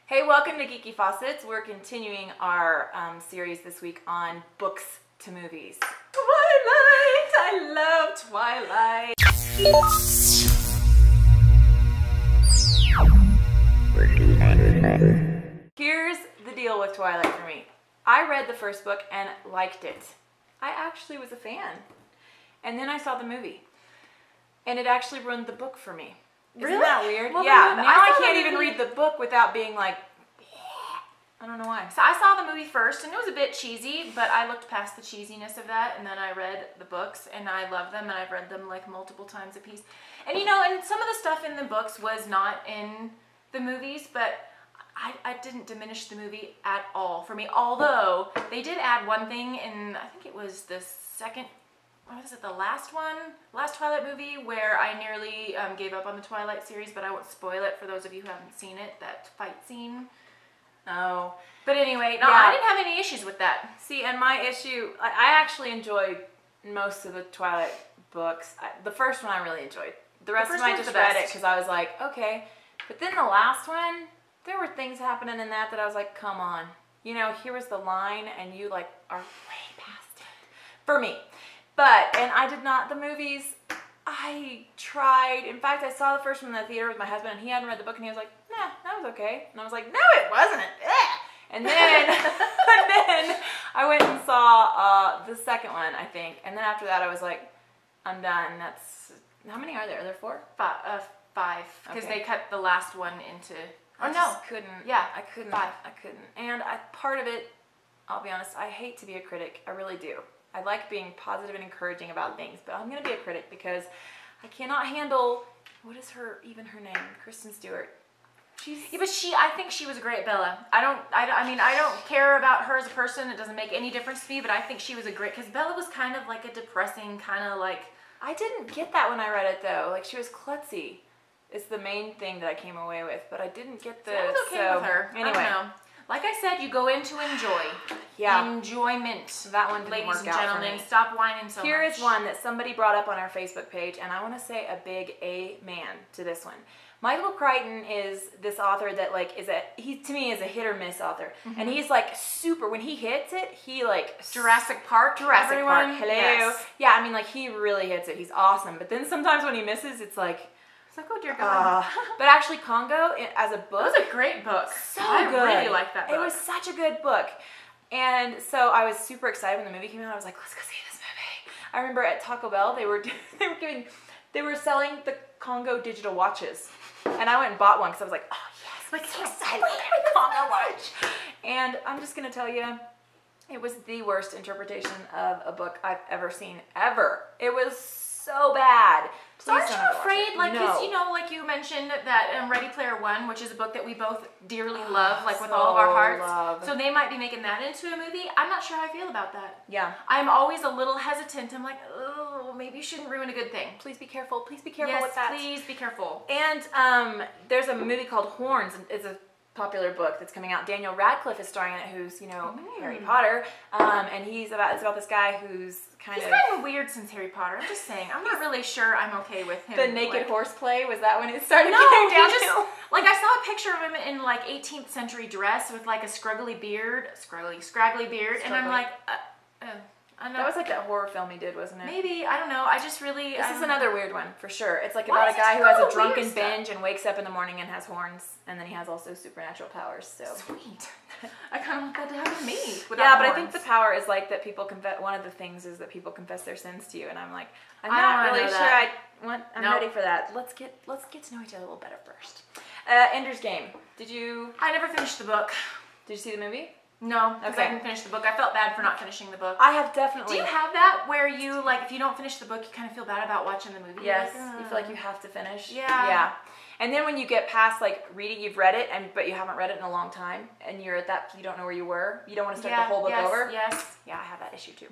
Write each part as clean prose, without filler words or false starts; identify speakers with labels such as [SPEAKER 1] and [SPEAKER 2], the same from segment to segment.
[SPEAKER 1] Hey, welcome to Geeky Faucets. We're continuing our series this week on books to movies. Twilight! I love Twilight! Here's the deal with Twilight for me. I read the first book and liked it. I actually was a fan. And then I saw the movie. And it actually ruined the book for me. Isn't that weird?
[SPEAKER 2] Well,
[SPEAKER 1] yeah, now I can't even
[SPEAKER 2] movie.
[SPEAKER 1] read the book without being like, I don't know why.
[SPEAKER 2] So I saw the movie first, and it was a bit cheesy, but I looked past the cheesiness of that, and then I read the books, and I love them, and I've read them like multiple times a piece. And you know, and some of the stuff in the books was not in the movies, but I didn't diminish the movie at all for me. Although they did add one thing in, I think it was the second. What was it, the last Twilight movie, where I nearly gave up on the Twilight series, but I won't spoil it for those of you who haven't seen it, that fight scene.
[SPEAKER 1] Oh.
[SPEAKER 2] But anyway, no,
[SPEAKER 1] Yeah.
[SPEAKER 2] I didn't have any issues with that.
[SPEAKER 1] See, and my issue, I actually enjoyed most of the Twilight books. The first one I really enjoyed. The rest of them I just read it because I was like, okay. But then the last one, there were things happening in that I was like, come on. You know, here was the line and you like are way past it. For me. But, and I did not, the movies, I tried. In fact, I saw the first one in the theater with my husband, and he hadn't read the book, and he was like, nah, that was okay. And I was like, no, it wasn't. Ugh. And then, I went and saw the second one, I think. And then after that, I was like, I'm done. That's, how many are there? Are there four?
[SPEAKER 2] Five. Because
[SPEAKER 1] Okay.
[SPEAKER 2] they cut the last one into,
[SPEAKER 1] I just couldn't.
[SPEAKER 2] Yeah,
[SPEAKER 1] I couldn't.
[SPEAKER 2] five.
[SPEAKER 1] I couldn't. And part of it, I'll be honest, I hate to be a critic. I really do. I like being positive and encouraging about things, but I'm going to be a critic because I cannot handle, what is even her name? Kristen Stewart.
[SPEAKER 2] Yeah, but I think she was a great Bella. I mean, I don't care about her as a person. It doesn't make any difference to me, but I think she was a great, because Bella was kind of like a depressing, kind of like.
[SPEAKER 1] I didn't get that when I read it though. Like, she was klutzy is the main thing that I came away with, but I didn't get the,
[SPEAKER 2] I was okay with her.
[SPEAKER 1] Anyway.
[SPEAKER 2] I don't know. Like I said, you go in to enjoy.
[SPEAKER 1] Yeah.
[SPEAKER 2] Enjoyment.
[SPEAKER 1] That one didn't
[SPEAKER 2] Ladies
[SPEAKER 1] work
[SPEAKER 2] and
[SPEAKER 1] out for
[SPEAKER 2] gentlemen,
[SPEAKER 1] me.
[SPEAKER 2] stop whining so
[SPEAKER 1] Here
[SPEAKER 2] much.
[SPEAKER 1] is one that somebody brought up on our Facebook page, and I want to say a big amen to this one. Michael Crichton is this author that like he to me is a hit or miss author, and he's like super. When he hits it, he like
[SPEAKER 2] Jurassic Park.
[SPEAKER 1] Jurassic
[SPEAKER 2] everyone.
[SPEAKER 1] Park. Hello.
[SPEAKER 2] Yes.
[SPEAKER 1] Yeah, I mean like he really hits it. He's awesome. But then sometimes when he misses, it's like.
[SPEAKER 2] It's like, oh dear God.
[SPEAKER 1] But actually, Congo as a book.
[SPEAKER 2] It was a great book.
[SPEAKER 1] So
[SPEAKER 2] I
[SPEAKER 1] good.
[SPEAKER 2] really liked that book.
[SPEAKER 1] It was such a good book. And so I was super excited when the movie came out. I was like, let's go see this movie. I remember at Taco Bell, they were selling the Congo digital watches. And I went and bought one because I was like, oh yes, like so excited for a Congo watch. And I'm just going to tell you, it was the worst interpretation of a book I've ever seen, ever. It was so bad.
[SPEAKER 2] So aren't you afraid, like, because
[SPEAKER 1] No.
[SPEAKER 2] you know, like you mentioned that Ready Player One, which is a book that we both dearly love, like with all of our hearts. So they might be making that into a movie. I'm not sure how I feel about that.
[SPEAKER 1] Yeah.
[SPEAKER 2] I'm always a little hesitant. I'm like, oh, maybe you shouldn't ruin a good thing.
[SPEAKER 1] Please be careful. Please be careful
[SPEAKER 2] Yes,
[SPEAKER 1] with that.
[SPEAKER 2] please be careful.
[SPEAKER 1] And there's a movie called Horns. It's a popular book that's coming out. Daniel Radcliffe is starring in it, who's, you know, Harry Potter. And it's about this guy who's
[SPEAKER 2] He's kind of weird since Harry Potter. I'm just saying. I'm not really sure I'm okay with him.
[SPEAKER 1] The naked horseplay, was that when it started
[SPEAKER 2] No,
[SPEAKER 1] getting
[SPEAKER 2] he
[SPEAKER 1] downhill?
[SPEAKER 2] like I saw a picture of him in like 18th century dress with like a scraggly beard, and I'm like, I know.
[SPEAKER 1] That was like that horror film he did, wasn't it?
[SPEAKER 2] Maybe, I don't know. I just really.
[SPEAKER 1] This is another weird one, for sure. It's like
[SPEAKER 2] Why
[SPEAKER 1] about a
[SPEAKER 2] is it
[SPEAKER 1] guy who has
[SPEAKER 2] all
[SPEAKER 1] a drunken
[SPEAKER 2] weird
[SPEAKER 1] binge and wakes up in the morning and has horns, and then he has also supernatural powers, so.
[SPEAKER 2] Sweet. I kind of want that to happen to me.
[SPEAKER 1] Yeah, but I think the power is like that people confess, one of the things is that people confess their sins to you, and I'm like, I'm not really sure I'm ready for that. Let's get to know each other a little better first. Ender's Game.
[SPEAKER 2] I never finished the book.
[SPEAKER 1] Did you see the movie?
[SPEAKER 2] No, because
[SPEAKER 1] Okay.
[SPEAKER 2] I didn't finish the book. I felt bad for not finishing the book.
[SPEAKER 1] I have definitely.
[SPEAKER 2] Do you have that where you, like, if you don't finish the book, you kind of feel bad about watching the movie?
[SPEAKER 1] Yes,
[SPEAKER 2] Like,
[SPEAKER 1] you feel like you have to finish.
[SPEAKER 2] Yeah.
[SPEAKER 1] Yeah. And then when you get past like reading, you've read it, but you haven't read it in a long time, and you're at that, you don't know where you were. You don't want to start the whole book over.
[SPEAKER 2] Yes.
[SPEAKER 1] Yeah, I have that issue too.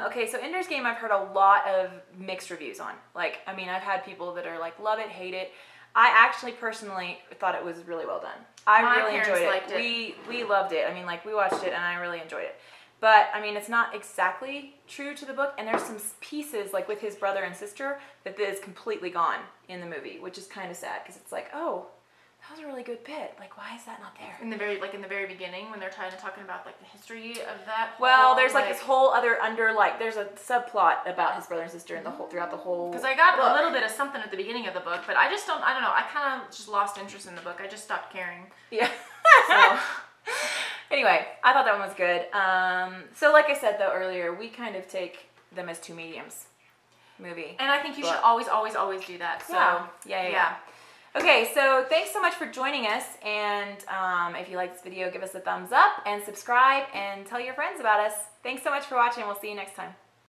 [SPEAKER 1] Okay, so Ender's Game, I've heard a lot of mixed reviews on. Like, I mean, I've had people that are like, love it, hate it. I actually personally thought it was really well done. I really enjoyed it.
[SPEAKER 2] Liked it.
[SPEAKER 1] We loved it. I mean, like, we watched it and I really enjoyed it. But, I mean, it's not exactly true to the book, and there's some pieces, like with his brother and sister, that is completely gone in the movie, which is kind of sad, because it's like, oh, that was a really good bit. Like, why is that not there?
[SPEAKER 2] In the very beginning when they're talking about like the history of that.
[SPEAKER 1] Well, there's like this whole other there's a subplot about his brother and sister in throughout the whole.
[SPEAKER 2] Because I got a little bit of something at the beginning of the book, but I don't know. I kind of just lost interest in the book. I just stopped caring.
[SPEAKER 1] Yeah.
[SPEAKER 2] So.
[SPEAKER 1] Anyway, I thought that one was good. So like I said though earlier, we kind of take them as two mediums. Movie.
[SPEAKER 2] And I think you should always do that. So
[SPEAKER 1] yeah. Okay, so thanks so much for joining us, and if you like this video, give us a thumbs up and subscribe and tell your friends about us. Thanks so much for watching. We'll see you next time.